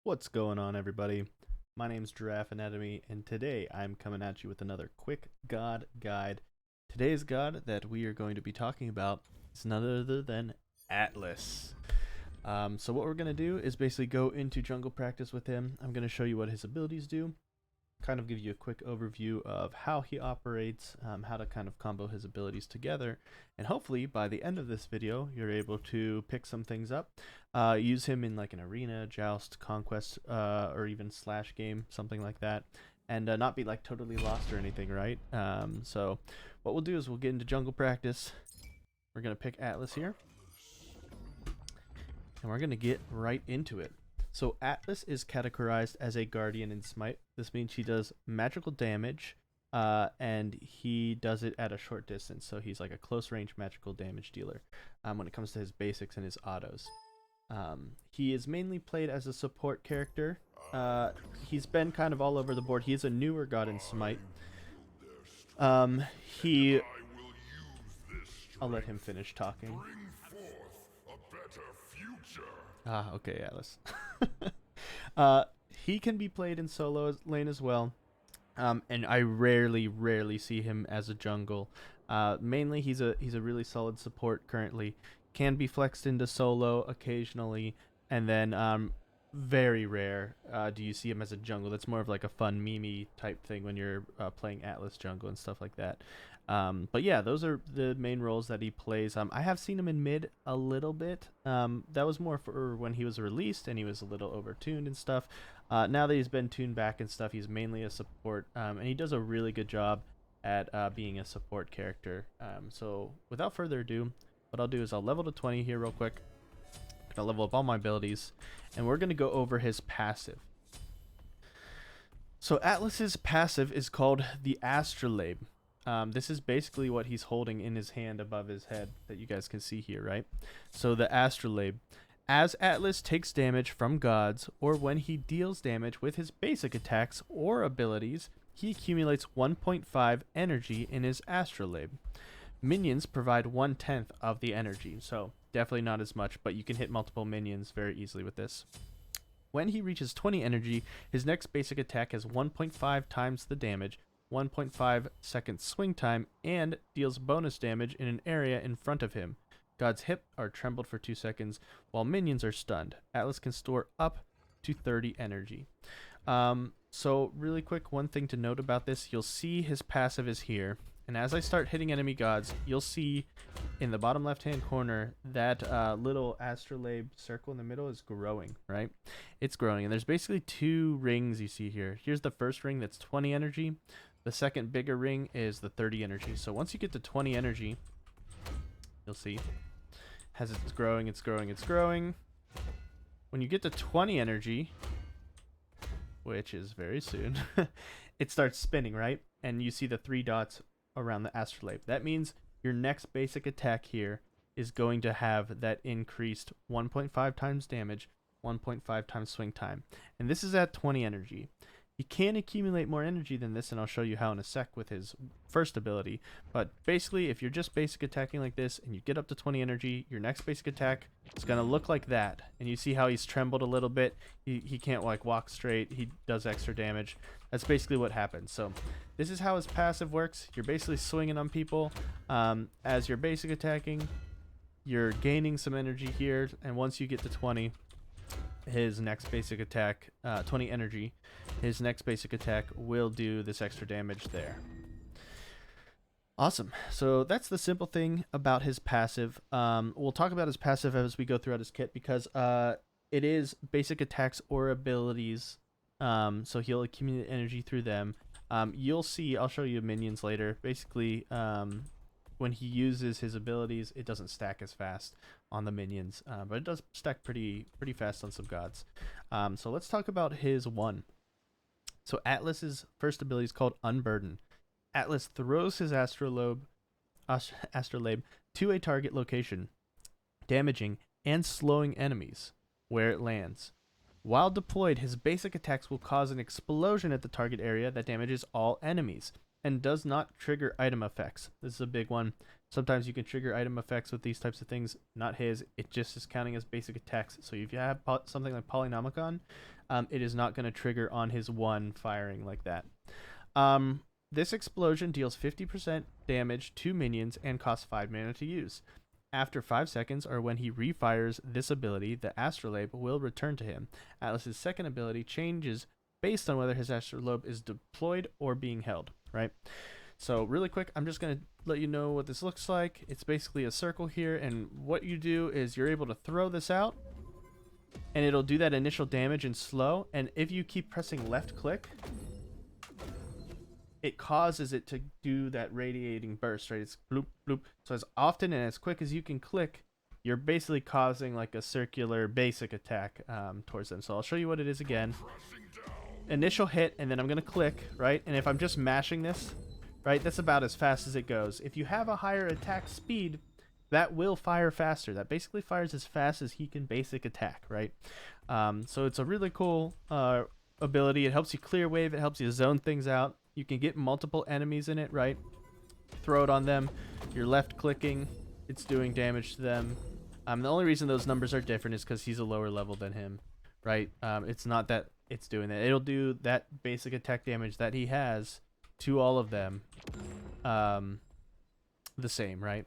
What's going on, everybody? My name's GiraffeAnatomy, and today I'm coming at you with another quick god guide. Today's god that we are going to be talking about is none other than Atlas. So what we're going to do is basically go into jungle practice with him. I'm going to show you what his abilities do, kind of give you a quick overview of how he operates, how to kind of combo his abilities together, and hopefully by the end of this video you're able to pick some things up, use him in like an arena, joust, conquest, or even slash game, something like that, and not be like totally lost or anything, right? So what we'll do is we'll get into jungle practice. We're going to pick Atlas here, and we're going to get right into it. So Atlas is categorized as a guardian in Smite. This means he does magical damage, and he does it at a short distance. So he's like a close range magical damage dealer when it comes to his basics and his autos. He is mainly played as a support character. He's been kind of all over the board. He is a newer god in Smite. He... I'll let him finish talking. Ah, okay, Atlas. He can be played in solo lane as well, and I rarely see him as a jungle. Mainly, he's a really solid support currently. Can be flexed into solo occasionally, and then very rare do you see him as a jungle. That's more of like a fun meme type thing when you're playing Atlas jungle and stuff like that. But yeah, those are the main roles that he plays. I have seen him in mid a little bit. That was more for when he was released and he was a little overtuned and stuff. Now that he's been tuned back and stuff, he's mainly a support, and he does a really good job at being a support character. So without further ado, what I'll do is I'll level to 20 here real quick. I'll level up all my abilities, and we're going to go over his passive. So Atlas's passive is called the Astrolabe. This is basically what he's holding in his hand above his head that you guys can see here, right? So the Astrolabe. As Atlas takes damage from gods, or when he deals damage with his basic attacks or abilities, he accumulates 1.5 energy in his Astrolabe. Minions provide 1/10 of the energy, so definitely not as much, but you can hit multiple minions very easily with this. When he reaches 20 energy, his next basic attack has 1.5 times the damage, 1.5 seconds swing time, and deals bonus damage in an area in front of him. Gods hit are trembled for 2 seconds, while minions are stunned. Atlas can store up to 30 energy. So really quick, one thing to note about this, you'll see his passive is here. And as I start hitting enemy gods, you'll see in the bottom left-hand corner that little Astrolabe circle in the middle is growing, right? It's growing, and there's basically 2 rings you see here. Here's the first ring that's 20 energy. The second bigger ring is the 30 energy. So once you get to 20 energy, you'll see as it's growing, it's growing, it's growing. When you get to 20 energy, which is very soon, it starts spinning, right? And you see the 3 dots around the Astrolabe. That means your next basic attack here is going to have that increased 1.5 times damage, 1.5 times swing time. And this is at 20 energy. He can accumulate more energy than this, and I'll show you how in a sec with his first ability. But basically, if you're just basic attacking like this and you get up to 20 energy, your next basic attack is going to look like that. And you see how he's trembled a little bit. He can't like walk straight. He does extra damage. That's basically what happens. So this is how his passive works. You're basically swinging on people. As you're basic attacking, you're gaining some energy here. And once you get to 20, his next basic attack, 20 energy, his next basic attack will do this extra damage there. Awesome. So that's the simple thing about his passive. We'll talk about his passive as we go throughout his kit, because it is basic attacks or abilities. So he'll accumulate energy through them. You'll see, I'll show you minions later. Basically, when he uses his abilities, it doesn't stack as fast on the minions, but it does stack pretty fast on some gods. So let's talk about his 1. So Atlas's first ability is called Unburden. Atlas throws his Astrolabe to a target location, damaging and slowing enemies where it lands. While deployed, his basic attacks will cause an explosion at the target area that damages all enemies and does not trigger item effects. This is a big one. Sometimes you can trigger item effects with these types of things. Not his. It just is counting as basic attacks. So if you have something like Polynomicon, it is not going to trigger on his one firing like that. This explosion deals 50% damage to minions and costs 5 mana to use. After 5 seconds, or when he refires this ability, the Astrolabe will return to him. Atlas's second ability changes based on whether his Astrolabe is deployed or being held, right? So really quick, I'm just going to let you know what this looks like. It's basically a circle here, and what you do is you're able to throw this out, and it'll do that initial damage in slow, and if you keep pressing left click, it causes it to do that radiating burst, right? It's bloop, bloop. So as often and as quick as you can click, you're basically causing like a circular basic attack towards them. So I'll show you what it is again. Initial hit, and then I'm going to click, right? And if I'm just mashing this, right, that's about as fast as it goes. If you have a higher attack speed, that will fire faster. That basically fires as fast as he can basic attack, right? So it's a really cool ability. It helps you clear wave. It helps you zone things out. You can get multiple enemies in it, right? Throw it on them. You're left clicking. It's doing damage to them. The only reason those numbers are different is because he's a lower level than him, right? It's not that it's doing that. It'll do that basic attack damage that he has to all of them the same, right?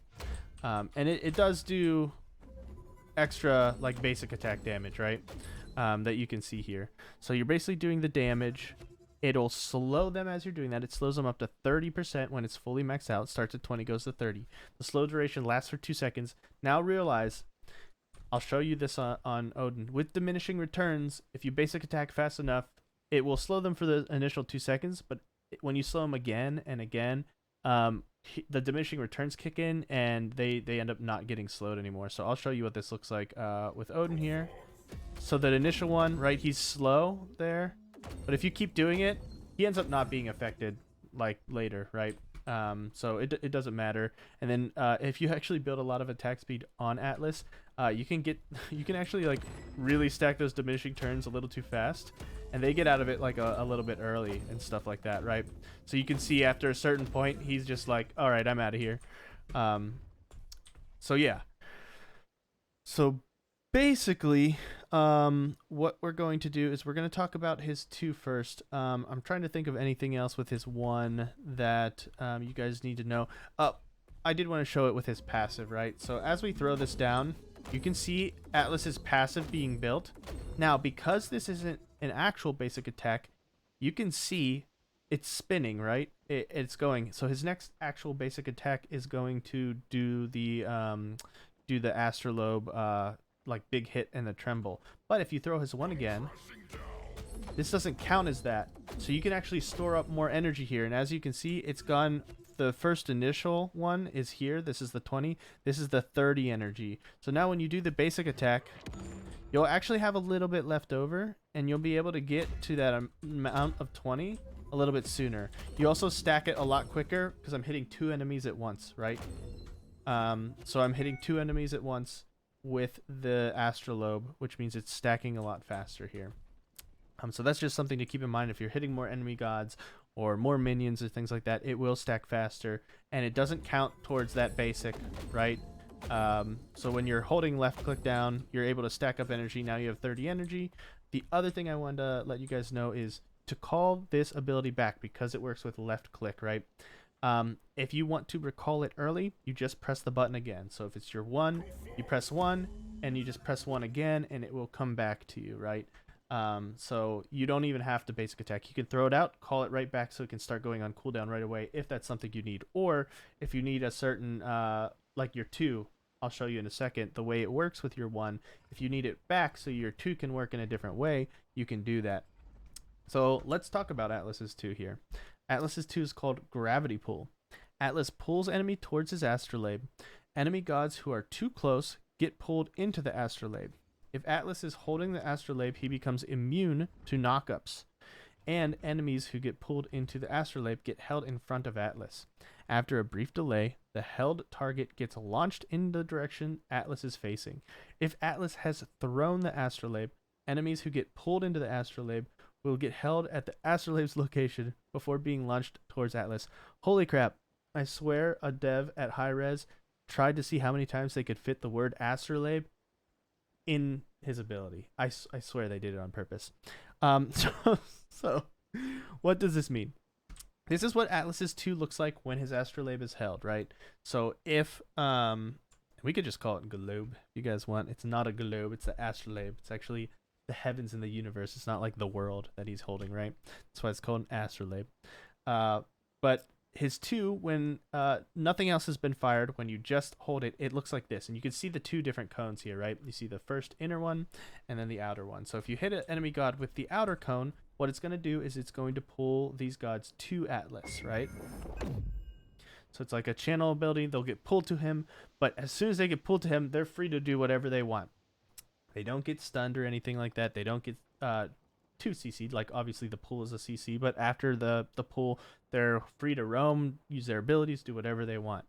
And it does do extra like basic attack damage, right? That you can see here. So you're basically doing the damage. It'll slow them as you're doing that. It slows them up to 30% when it's fully maxed out. Starts at 20, goes to 30. The slow duration lasts for 2 seconds. Now realize, I'll show you this on Odin. With diminishing returns, if you basic attack fast enough, it will slow them for the initial 2 seconds, but when you slow them again and again, the diminishing returns kick in, and they end up not getting slowed anymore. So I'll show you what this looks like with Odin here. So that initial one, right, he's slow there. But if you keep doing it, he ends up not being affected like later, right? So it doesn't matter. And then if you actually build a lot of attack speed on Atlas, you can actually like really stack those diminishing turns a little too fast, and they get out of it like a little bit early and stuff like that, right? So you can see after a certain point, he's just like, all right, I'm out of here. So yeah. So basically, what we're going to do is we're going to talk about his 2 first. I'm trying to think of anything else with his 1 that you guys need to know. I did want to show it with his passive, right? So as we throw this down, you can see Atlas's passive being built. Now, because this isn't an actual basic attack, you can see it's spinning, right? It's going. So his next actual basic attack is going to do the Astrolabe like big hit and the tremble. But if you throw his 1 again, this doesn't count as that. So you can actually store up more energy here. And as you can see, it's gone. The first initial one is here. This is the 20. This is the 30 energy. So now when you do the basic attack, you'll actually have a little bit left over, and you'll be able to get to that amount of 20 a little bit sooner. You also stack it a lot quicker because I'm hitting 2 enemies at once, right? So I'm hitting 2 enemies at once with the Astrolabe, which means it's stacking a lot faster here. So that's just something to keep in mind. If you're hitting more enemy gods or more minions or things like that, it will stack faster, and it doesn't count towards that basic, right? So when you're holding left click down, you're able to stack up energy. Now you have 30 energy. The other thing I wanted to let you guys know is to call this ability back, because it works with left click, right? If you want to recall it early, you just press the button again. So if it's your 1, you press 1, and you just press 1 again, and it will come back to you, right? So you don't even have to basic attack. You can throw it out, call it right back, so it can start going on cooldown right away if that's something you need. Or if you need a certain, like your 2, I'll show you in a second the way it works with your 1. If you need it back so your 2 can work in a different way, you can do that. So let's talk about Atlas's 2 here. Atlas's 2 is called Gravity Pull. Atlas pulls enemy towards his Astrolabe. Enemy gods who are too close get pulled into the Astrolabe. If Atlas is holding the Astrolabe, he becomes immune to knockups. And enemies who get pulled into the Astrolabe get held in front of Atlas. After a brief delay, the held target gets launched in the direction Atlas is facing. If Atlas has thrown the Astrolabe, enemies who get pulled into the Astrolabe will get held at the Astrolabe's location before being launched towards Atlas. Holy crap. I swear a dev at high res tried to see how many times they could fit the word Astrolabe in his ability. I swear they did it on purpose. So what does this mean? This is what Atlas's 2 looks like when his astrolabe is held, right? So if we could just call it globe if you guys want. It's not a globe, it's the astrolabe. It's actually the heavens in the universe. It's not like the world that he's holding, right? That's why it's called an astrolabe. But his 2, when nothing else has been fired, when you just hold it, it looks like this. And you can see the 2 different cones here, right? You see the first inner one and then the outer one. So if you hit an enemy god with the outer cone, what it's going to do is it's going to pull these gods to Atlas, right? So it's like a channel ability. They'll get pulled to him, but as soon as they get pulled to him, they're free to do whatever they want. They don't get stunned or anything like that. They don't get 2 CC'd. Like, obviously the pull is a CC, but after the pull, they're free to roam, use their abilities, do whatever they want.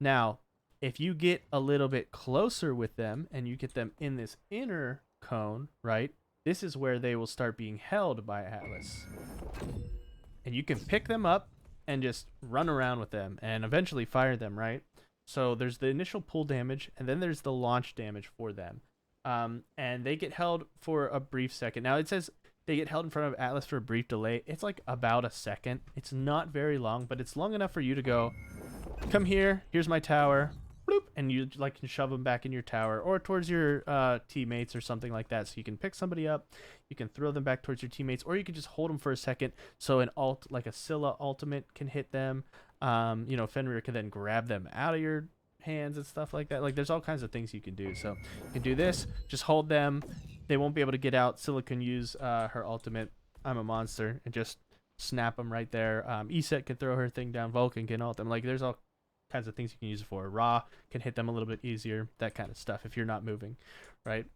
Now, if you get a little bit closer with them and you get them in this inner cone, right, this is where they will start being held by Atlas. And you can pick them up and just run around with them and eventually fire them, right? So there's the initial pull damage, and then there's the launch damage for them. And they get held for a brief second. Now it says they get held in front of Atlas for a brief delay. It's like about a second. It's not very long, but it's long enough for you to go, come here, here's my tower, bloop, and you like can shove them back in your tower or towards your teammates or something like that. So you can pick somebody up, you can throw them back towards your teammates, or you can just hold them for a second so an ult like a Scylla ultimate can hit them. You know, Fenrir can then grab them out of your hands and stuff like that. Like, there's all kinds of things you can do. So you can do this, just hold them, they won't be able to get out. Scylla can use her ultimate, I'm a monster, and just snap them right there. Eset can throw her thing down, Vulcan can ult them. Like, there's all kinds of things you can use it for. Ra can hit them a little bit easier, that kind of stuff if you're not moving, right?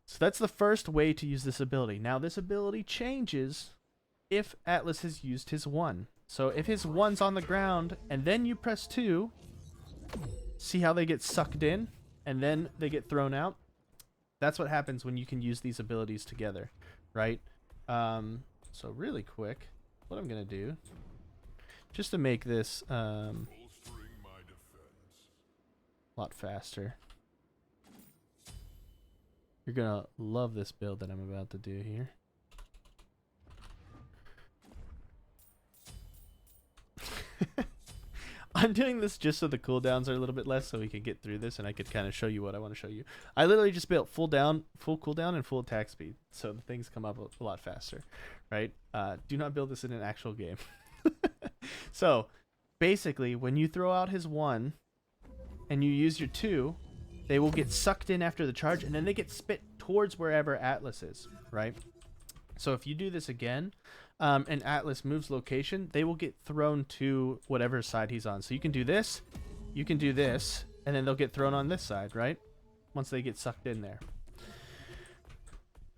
So that's the first way to use this ability. Now this ability changes if Atlas has used his 1. So if his 1's on the ground and then you press 2, see how they get sucked in and then they get thrown out? That's what happens when you can use these abilities together, right? So really quick, what I'm going to do, just to make this a lot faster. You're going to love this build that I'm about to do here. I'm doing this just so the cooldowns are a little bit less so we can get through this and I could kind of show you what I want to show you. I literally just built full cooldown and full attack speed, so the things come up a lot faster, right? Do not build this in an actual game. So basically, when you throw out his 1 and you use your 2, they will get sucked in after the charge and then they get spit towards wherever Atlas is, right? So if you do this again, and Atlas moves location, they will get thrown to whatever side he's on. So you can do this, and then they'll get thrown on this side, right? Once they get sucked in there.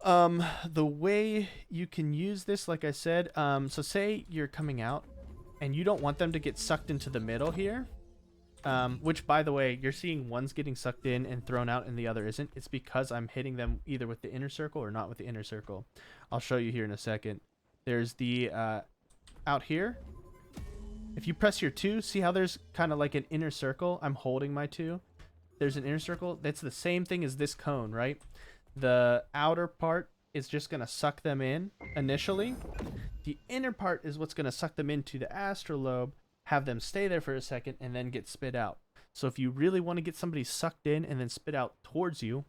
The way you can use this, like I said, so say you're coming out and you don't want them to get sucked into the middle here, which, by the way, you're seeing one's getting sucked in and thrown out and the other isn't. It's because I'm hitting them either with the inner circle or not with the inner circle. I'll show you here in a second. There's the out here. If you press your 2, see how there's kind of like an inner circle? I'm holding my 2. There's an inner circle. That's the same thing as this cone, right? The outer part is just going to suck them in initially. The inner part is what's going to suck them into the astrolabe, have them stay there for a second, and then get spit out. So if you really want to get somebody sucked in and then spit out towards you,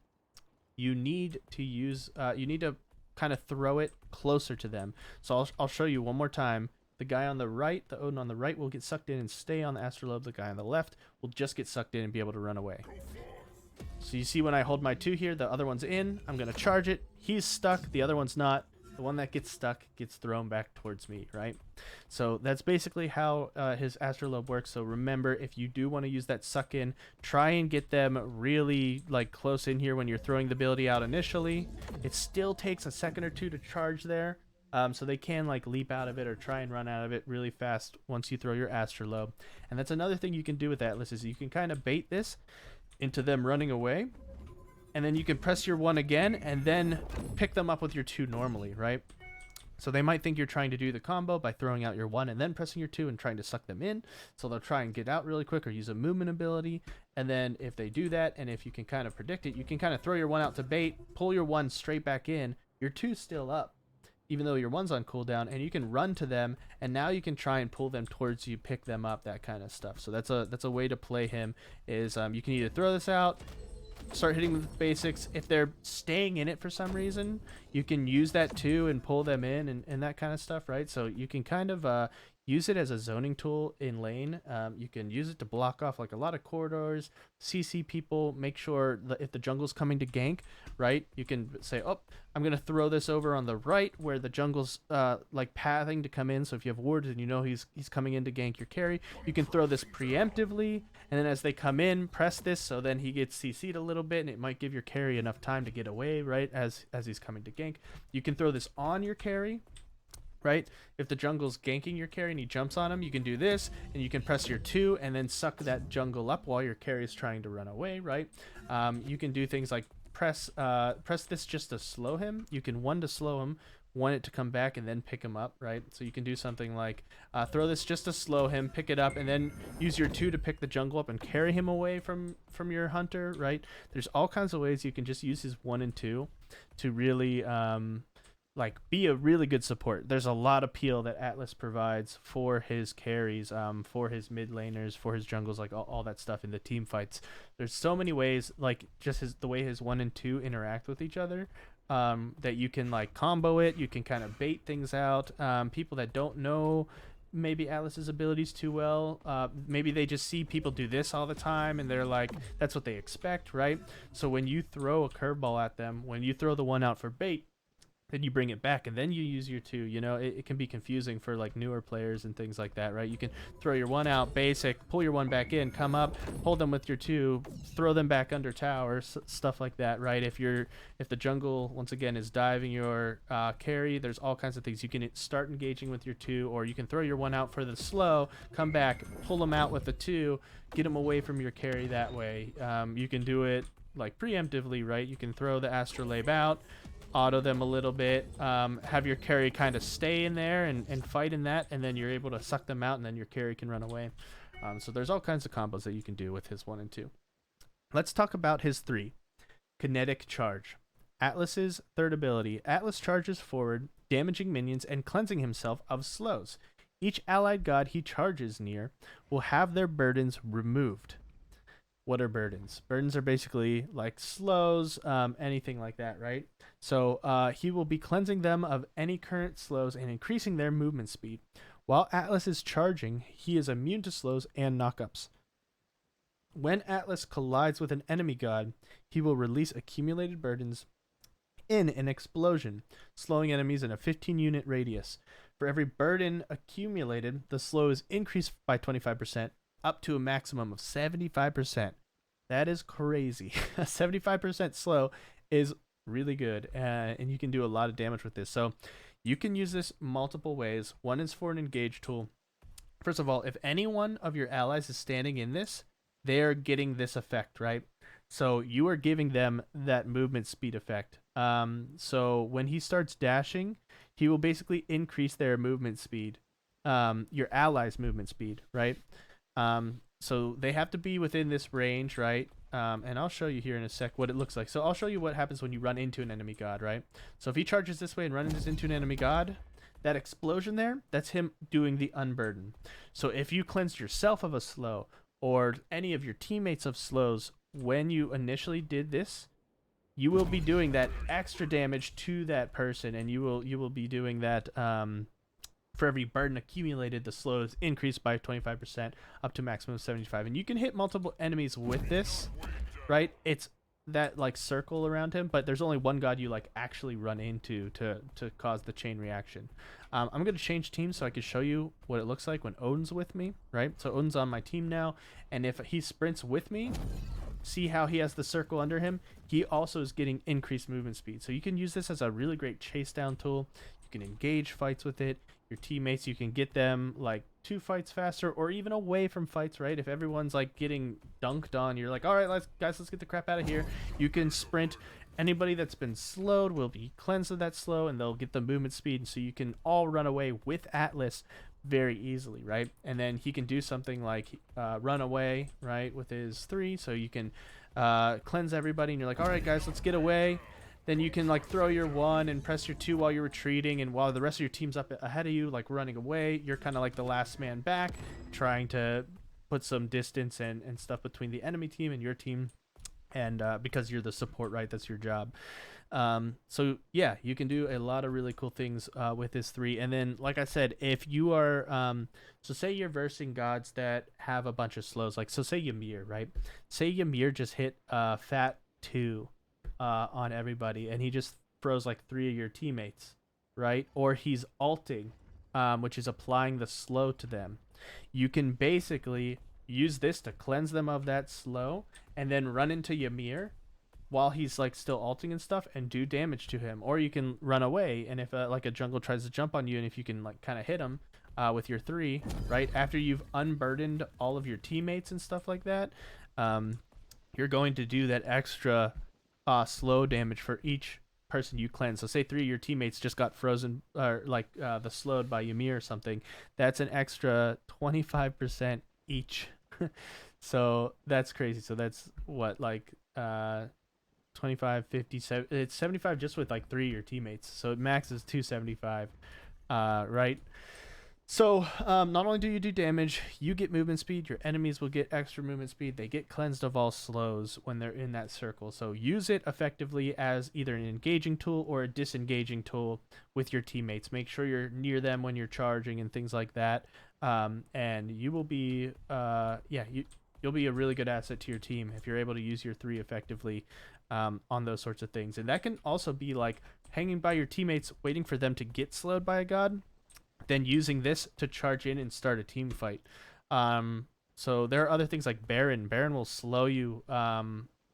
you need to use, you need to kind of throw it closer to them. So I'll show you one more time. The guy on the right, the Odin on the right, will get sucked in and stay on the astrolabe. The guy on the left will just get sucked in and be able to run away. So you see when I hold my 2 here, the other one's in. I'm going to charge it. He's stuck. The other one's not. The one that gets stuck gets thrown back towards me, right? So that's basically how his astrolabe works. So remember, if you do want to use that suck in, try and get them really like close in here when you're throwing the ability out initially. It still takes a second or 2 to charge there. So they can like leap out of it or try and run out of it really fast once you throw your astrolabe. And that's another thing you can do with Atlas is you can kind of bait this into them running away. And then you can press your 1 again and then pick them up with your 2 normally, right? So they might think you're trying to do the combo by throwing out your 1 and then pressing your 2 and trying to suck them in. So they'll try and get out really quick or use a movement ability. And then if they do that, and if you can kind of predict it, you can kind of throw your 1 out to bait, pull your 1 straight back in, your 2's still up. even though your one's on cooldown, and you can run to them, and now you can try and pull them towards you, pick them up, that kind of stuff. So that's a way to play him. Is you can either throw this out, start hitting them with basics. If they're staying in it for some reason, you can use that too and pull them in and that kind of stuff, right? So you can kind of use it as a zoning tool in lane. You can use it to block off like a lot of corridors, CC people, make sure that if the jungle's coming to gank, right, you can say, oh, I'm going to throw this over on the right where the jungle's like pathing to come in. So if you have wards and you know he's coming in to gank your carry, you can throw this preemptively, and then as they come in, press this so then he gets CC'd a little bit, and it might give your carry enough time to get away, right, as he's coming to gank. You can throw this on your carry, right? If the jungle's ganking your carry and he jumps on him, you can do this, and you can press your 2 and then suck that jungle up while your carry is trying to run away, right? You can do things like press this just to slow him. You can 1 to slow him, 1 it to come back, and then pick him up, right? So you can do something like throw this just to slow him, pick it up, and then use your 2 to pick the jungle up and carry him away from your hunter, right? There's all kinds of ways you can just use his 1 and 2 to really like be a really good support. There's a lot of peel that Atlas provides for his carries, for his mid laners, for his jungles, like all that stuff in the team fights. There's so many ways, like just the way his 1 and 2 interact with each other, that you can like combo it. You can kind of bait things out. People that don't know maybe Atlas's abilities too well, maybe they just see people do this all the time and they're like, that's what they expect, right? So when you throw a curveball at them, when you throw the 1 out for bait, then you bring it back and then you use your 2. You know, it can be confusing for like newer players and things like that, right? You can throw your 1 out basic, pull your 1 back in, come up, hold them with your 2, throw them back under towers, stuff like that, right? If the jungle once again is diving your carry, there's all kinds of things. You can start engaging with your 2, or you can throw your 1 out for the slow, come back, pull them out with the 2, get them away from your carry that way. You can do it like preemptively, right? You can throw the astrolabe out, auto them a little bit, have your carry kind of stay in there and fight in that, and then you're able to suck them out, and then your carry can run away. So there's all kinds of combos that you can do with his 1 and 2. Let's talk about his 3. Kinetic Charge. Atlas's third ability. Atlas charges forward, damaging minions and cleansing himself of slows. Each allied god he charges near will have their burdens removed. What are burdens? Burdens are basically like slows, anything like that, right? So he will be cleansing them of any current slows and increasing their movement speed. While Atlas is charging, he is immune to slows and knockups. When Atlas collides with an enemy god, he will release accumulated burdens in an explosion, slowing enemies in a 15-unit radius. For every burden accumulated, the slow is increased by 25%, up to a maximum of 75%. That is crazy. A 75% slow is really good, and you can do a lot of damage with this. So you can use this multiple ways. One is for an engage tool. First of all, if any one of your allies is standing in this, they're getting this effect, right? So you are giving them that movement speed effect. So when he starts dashing, he will basically increase their movement speed, your allies' movement speed, right? So they have to be within this range, right? And I'll show you here in a sec what it looks like. So I'll show you what happens when you run into an enemy god, right? So if he charges this way and runs into an enemy god, that explosion there, that's him doing the unburden. So if you cleansed yourself of a slow or any of your teammates of slows when you initially did this, you will be doing that extra damage to that person, and you will be doing that for every burden accumulated, the slow is increased by 25% up to maximum of 75. And you can hit multiple enemies with this, right? It's that like circle around him, but there's only one god you like actually run into to cause the chain reaction. I'm going to change teams so I can show you what it looks like when Odin's with me, right? So Odin's on my team now, and if he sprints with me, see how he has the circle under him? He also is getting increased movement speed. So you can use this as a really great chase down tool. You can engage fights with it. Your teammates, you can get them like 2 fights faster or even away from fights, right? If everyone's like getting dunked on, you're like, all right, let's get the crap out of here. You can sprint. Anybody that's been slowed will be cleansed of that slow, and they'll get the movement speed. So you can all run away with Atlas very easily, right? And then he can do something like run away, right, with his 3. So you can cleanse everybody, and you're like, all right, guys, let's get away. then you can like throw your 1 and press your 2 while you're retreating, and while the rest of your team's up ahead of you, like running away, you're kind of like the last man back, trying to put some distance and stuff between the enemy team and your team. And because you're the support, right? That's your job. So yeah, you can do a lot of really cool things with this 3. And then, like I said, if you are, so say you're versing gods that have a bunch of slows, like so say Ymir, right? Say Ymir just hit Fat 2 on everybody, and he just froze like 3 of your teammates, right? Or he's alting, which is applying the slow to them. You can basically use this to cleanse them of that slow, and then run into Ymir while he's like still alting and stuff, and do damage to him. Or you can run away, and if like a jungle tries to jump on you, and if you can like kind of hit him with your 3, right after you've unburdened all of your teammates and stuff like that, you're going to do that extra slow damage for each person you cleanse. So say 3 of your teammates just got frozen, or like the slowed by Ymir or something. That's an extra 25% each. So that's crazy. So that's what, like 25, 50, it's 75 just with like 3 of your teammates. So it maxes 275, right? So not only do you do damage, you get movement speed, your enemies will get extra movement speed, they get cleansed of all slows when they're in that circle. So use it effectively as either an engaging tool or a disengaging tool with your teammates. Make sure you're near them when you're charging and things like that, and you will be you'll be a really good asset to your team if you're able to use your 3 effectively on those sorts of things. And that can also be like hanging by your teammates, waiting for them to get slowed by a god, then using this to charge in and start a team fight. So there are other things like Baron. Baron will slow you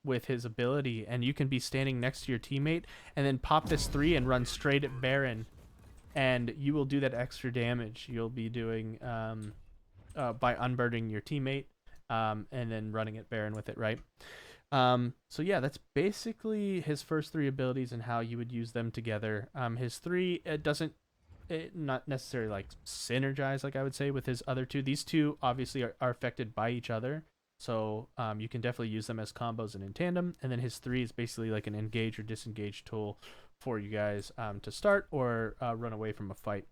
with his ability, and you can be standing next to your teammate and then pop this 3 and run straight at Baron, and you will do that extra damage you'll be doing by unburdening your teammate, and then running at Baron with it, right? So yeah, that's basically his first 3 abilities and how you would use them together. His 3, it not necessarily like synergize, like I would say, with his other 2. These 2 obviously are affected by each other, so you can definitely use them as combos and in tandem. And then his 3 is basically like an engage or disengage tool for you guys to start or run away from a fight.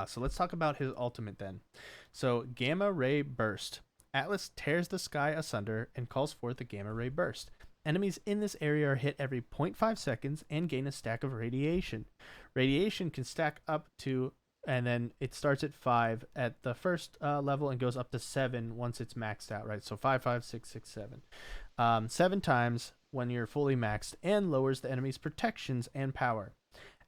So let's talk about his ultimate then. So Gamma Ray Burst. Atlas tears the sky asunder and calls forth a Gamma Ray Burst. Enemies in this area are hit every 0.5 seconds and gain a stack of radiation. Radiation can stack up to, and then it starts at 5 at the first level and goes up to 7 once it's maxed out, right? So 5, 5, 6, 6, 7. 7 times when you're fully maxed, and lowers the enemy's protections and power.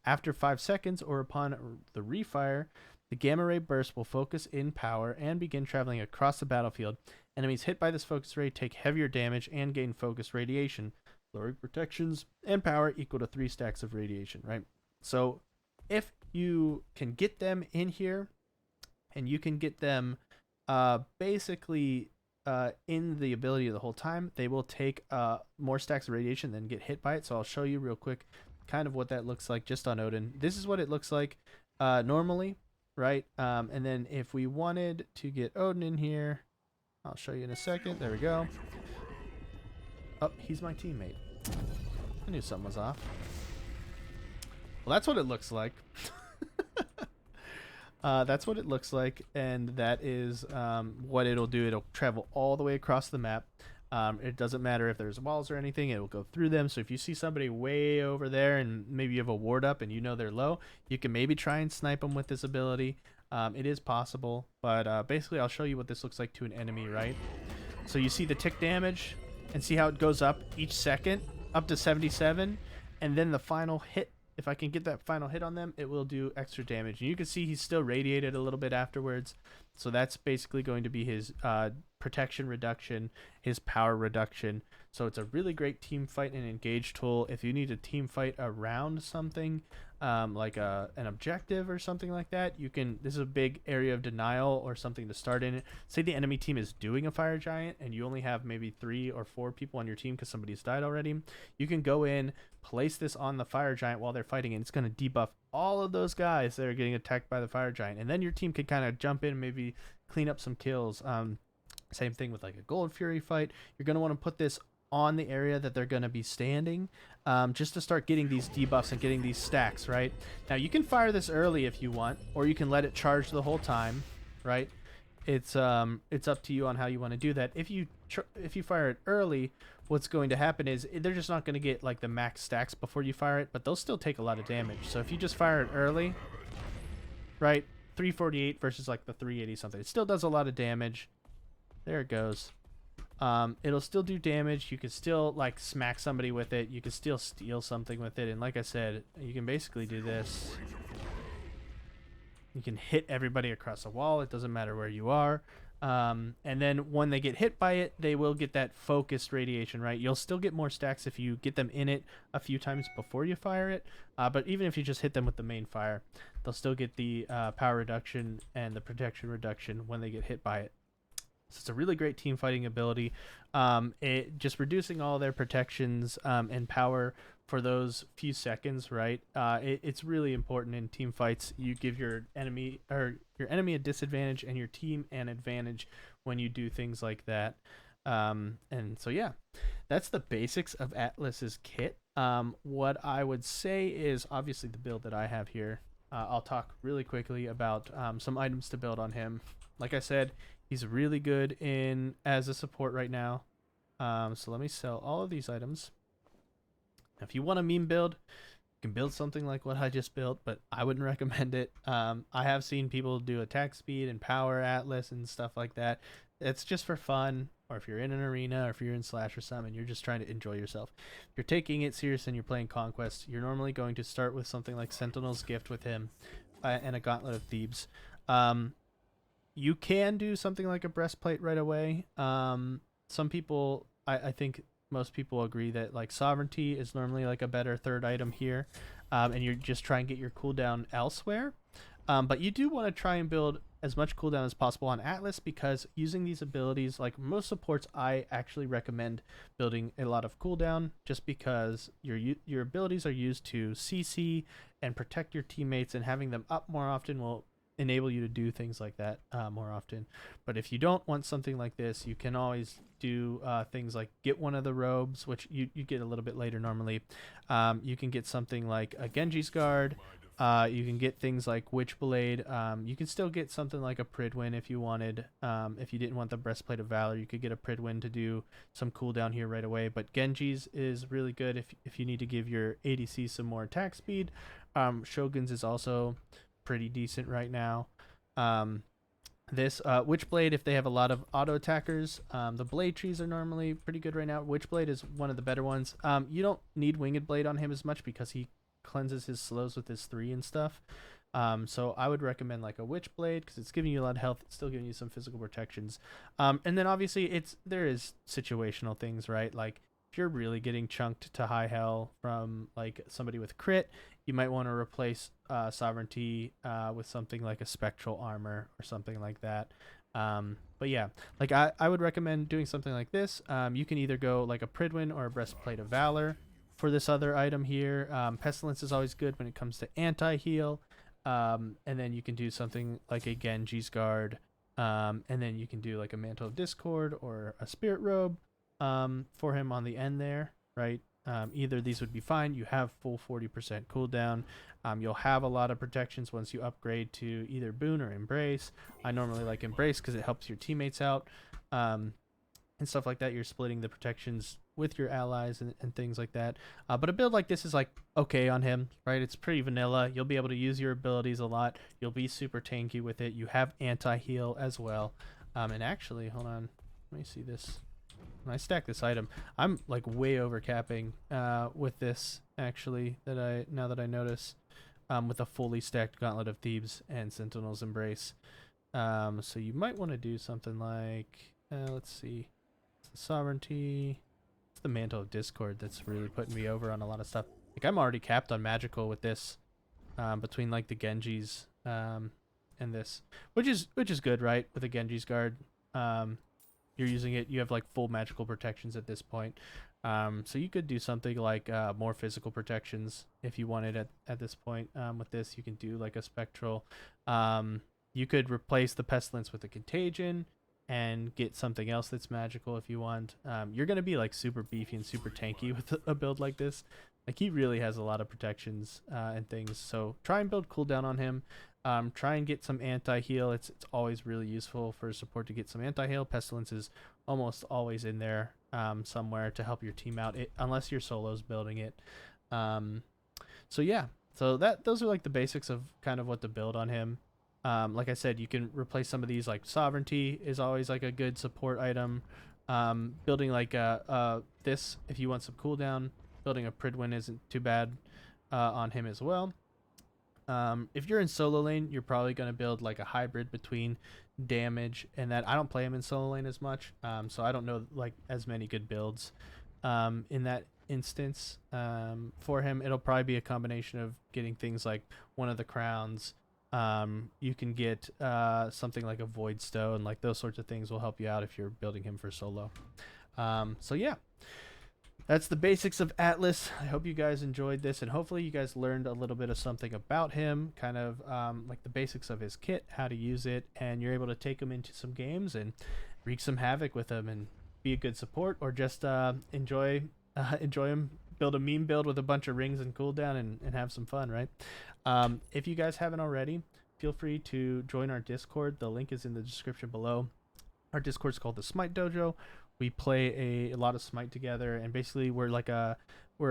After 5 seconds or upon the refire, the Gamma Ray Burst will focus in power and begin traveling across the battlefield. Enemies hit by this focus ray take heavier damage and gain focus radiation, lowering protections and power equal to 3 stacks of radiation, right? So if you can get them in here, and you can get them basically in the ability the whole time, they will take more stacks of radiation than get hit by it. So I'll show you real quick kind of what that looks like just on Odin. This is what it looks like normally, right? And then if we wanted to get Odin in here, I'll show you in a second. There we go. Oh, he's my teammate. I knew something was off. Well, that's what it looks like. That's what it looks like, and that is what it'll do. It'll travel all the way across the map. It doesn't matter if there's walls or anything, it will go through them. So if you see somebody way over there and maybe you have a ward up and you know they're low, you can maybe try and snipe them with this ability. It is possible, but basically I'll show you what this looks like to an enemy, right? So you see the tick damage, and see how it goes up each second, up to 77, and then the final hit, if I can get that final hit on them, it will do extra damage. And you can see he's still radiated a little bit afterwards. So that's basically going to be his protection reduction, his power reduction. So it's a really great team fight and engage tool. If you need a team fight around something, like an objective or something like that, you can. This is a big area of denial or something to start in. Say the enemy team is doing a fire giant and you only have maybe 3 or 4 people on your team because somebody's died already. You can go in, place this on the fire giant while they're fighting, and it's going to debuff all of those guys that are getting attacked by the fire giant. And then your team can kind of jump in and maybe clean up some kills. Same thing with like a Gold Fury fight. You're going to want to put this on the area that they're going to be standing, just to start getting these debuffs and getting these stacks, right? Now, you can fire this early if you want, or you can let it charge the whole time, right? It's up to you on how you want to do that. If you fire it early, what's going to happen is they're just not going to get like the max stacks before you fire it, but they'll still take a lot of damage. So if you just fire it early, right, 348 versus like the 380 something, it still does a lot of damage. There it goes. It'll still do damage. You can still like smack somebody with it. You can still steal something with it. And like I said, you can basically do this. You can hit everybody across the wall. It doesn't matter where you are. And then when they get hit by it, they will get that focused radiation, right? You'll still get more stacks if you get them in it a few times before you fire it. But even if you just hit them with the main fire, they'll still get the power reduction and the protection reduction when they get hit by it. So it's a really great team fighting ability. It just reducing all their protections and power for those few seconds, right? It's really important in team fights. You give your enemy a disadvantage and your team an advantage when you do things like that. And so yeah, that's the basics of Atlas's kit. What I would say is obviously the build that I have here. I'll talk really quickly about some items to build on him. Like I said, he's really good as a support right now. So let me sell all of these items. Now, if you want a meme build, you can build something like what I just built, but I wouldn't recommend it. I have seen people do attack speed and power Atlas and stuff like that. It's just for fun, or if you're in an arena, or if you're in Slash or something, and you're just trying to enjoy yourself. If you're taking it serious and you're playing Conquest, you're normally going to start with something like Sentinel's Gift with him and a Gauntlet of Thebes. You can do something like a breastplate right away. Some people, I think most people agree that like Sovereignty is normally like a better third item here, and you're just trying to get your cooldown elsewhere. But you do want to try and build as much cooldown as possible on Atlas, because using these abilities, like most supports, I actually recommend building a lot of cooldown, just because your abilities are used to CC and protect your teammates, and having them up more often will enable you to do things like that more often. But if you don't want something like this, you can always do things like get one of the robes, which you get a little bit later normally. You can get something like a Genji's Guard. You can get things like Witchblade. You can still get something like a Pridwin if you wanted. If you didn't want the Breastplate of Valor, you could get a Pridwin to do some cooldown here right away. But Genji's is really good if you need to give your ADC some more attack speed. Shogun's is also pretty decent right now. This Witchblade, if they have a lot of auto attackers, the blade trees are normally pretty good right now. Witchblade is one of the better ones. You don't need Winged Blade on him as much because he cleanses his slows with his 3 and stuff. So I would recommend like a Witchblade because it's giving you a lot of health. It's still giving you some physical protections. And then obviously there is situational things, right? Like if you're really getting chunked to high hell from like somebody with crit, you might want to replace Sovereignty with something like a Spectral Armor or something like that. But yeah, like I would recommend doing something like this. You can either go like a Pridwin or a Breastplate of Valor for this other item here. Pestilence is always good when it comes to anti-heal. And then you can do something like a Genji's Guard. And then you can do like a Mantle of Discord or a Spirit Robe for him on the end there, right? Either of these would be fine. You have full 40% cooldown. You'll have a lot of protections once you upgrade to either Boon or Embrace. I normally like Embrace because it helps your teammates out and stuff like that. You're splitting the protections with your allies and things like that. But a build like this is like okay on him, right? It's pretty vanilla. You'll be able to use your abilities a lot. You'll be super tanky with it. You have anti-heal as well. And actually, hold on. Let me see this. When I stack this item, I'm like way over capping with this actually, now that I notice, with a fully stacked Gauntlet of Thebes and Sentinel's Embrace. So you might want to do something like, let's see, it's the Sovereignty, it's the Mantle of Discord that's really putting me over on a lot of stuff. Like I'm already capped on magical with this, between like the Genjis and this, which is good, right? With a Genji's Guard. You're using it, you have like full magical protections at this point. So you could do something like more physical protections if you wanted at this point. With this, you can do like a Spectral. You could replace the Pestilence with a Contagion and get something else that's magical if you want. You're going to be like super beefy and super tanky with a build like this. Like he really has a lot of protections and things. So try and build cooldown on him. Try and get some anti-heal. It's always really useful for support to get some anti-heal. Pestilence is almost always in there somewhere to help your team out, unless your solo's building it. So yeah, so those are like the basics of kind of what to build on him. Like I said, you can replace some of these, like Sovereignty is always like a good support item. Building like this if you want some cooldown. Building a Pridwin isn't too bad on him as well. If you're in solo lane, you're probably going to build like a hybrid between damage and that. I don't play him in solo lane as much, so I don't know like as many good builds in that instance. For him, it'll probably be a combination of getting things like one of the crowns. You can get something like a Void Stone, like those sorts of things will help you out if you're building him for solo. So yeah. That's the basics of Atlas. I hope you guys enjoyed this, and hopefully you guys learned a little bit of something about him, kind of like the basics of his kit, how to use it, and you're able to take him into some games and wreak some havoc with him and be a good support, or just enjoy him, build a meme build with a bunch of rings and cooldown and have some fun, right? If you guys haven't already, feel free to join our Discord. The link is in the description below. Our Discord is called the Smite Dojo. We play a lot of Smite together, and basically we're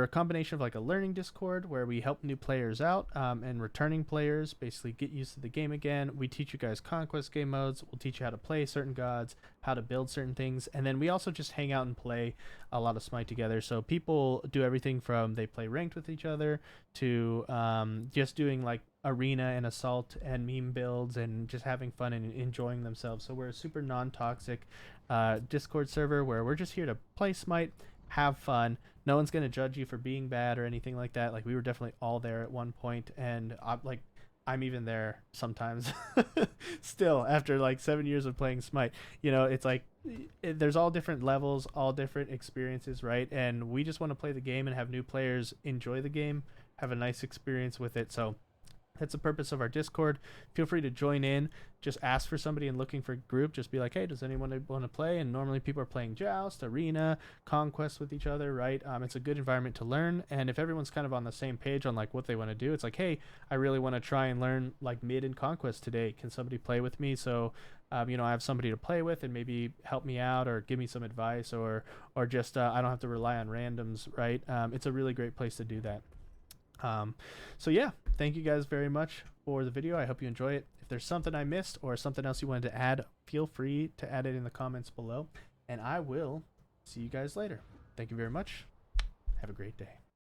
a combination of like a learning Discord where we help new players out and returning players basically get used to the game again. We teach you guys conquest game modes. We'll teach you how to play certain gods, how to build certain things, and then we also just hang out and play a lot of Smite together. So people do everything from they play ranked with each other to just doing like arena and assault and meme builds and just having fun and enjoying themselves. So we're a super non-toxic Discord server where we're just here to play Smite, have fun. No one's gonna judge you for being bad or anything like that. Like we were definitely all there at one point, and I'm even there sometimes still after like 7 years of playing Smite. You know, it's like there's all different levels, all different experiences, right? And we just want to play the game and have new players enjoy the game, have a nice experience with it. So that's the purpose of our Discord. Feel free to join in. Just ask for somebody and looking for a group. Just be like, hey, does anyone want to play? And normally people are playing Joust, Arena, Conquest with each other, right? It's a good environment to learn. And if everyone's kind of on the same page on like what they want to do, it's like, hey, I really want to try and learn like mid and Conquest today. Can somebody play with me? So, I have somebody to play with and maybe help me out or give me some advice or just I don't have to rely on randoms, right? It's a really great place to do that. So yeah, thank you guys very much for the video. I hope you enjoy it. If there's something I missed or something else you wanted to add, feel free to add it in the comments below, and I will see you guys later. Thank you very much. Have a great day.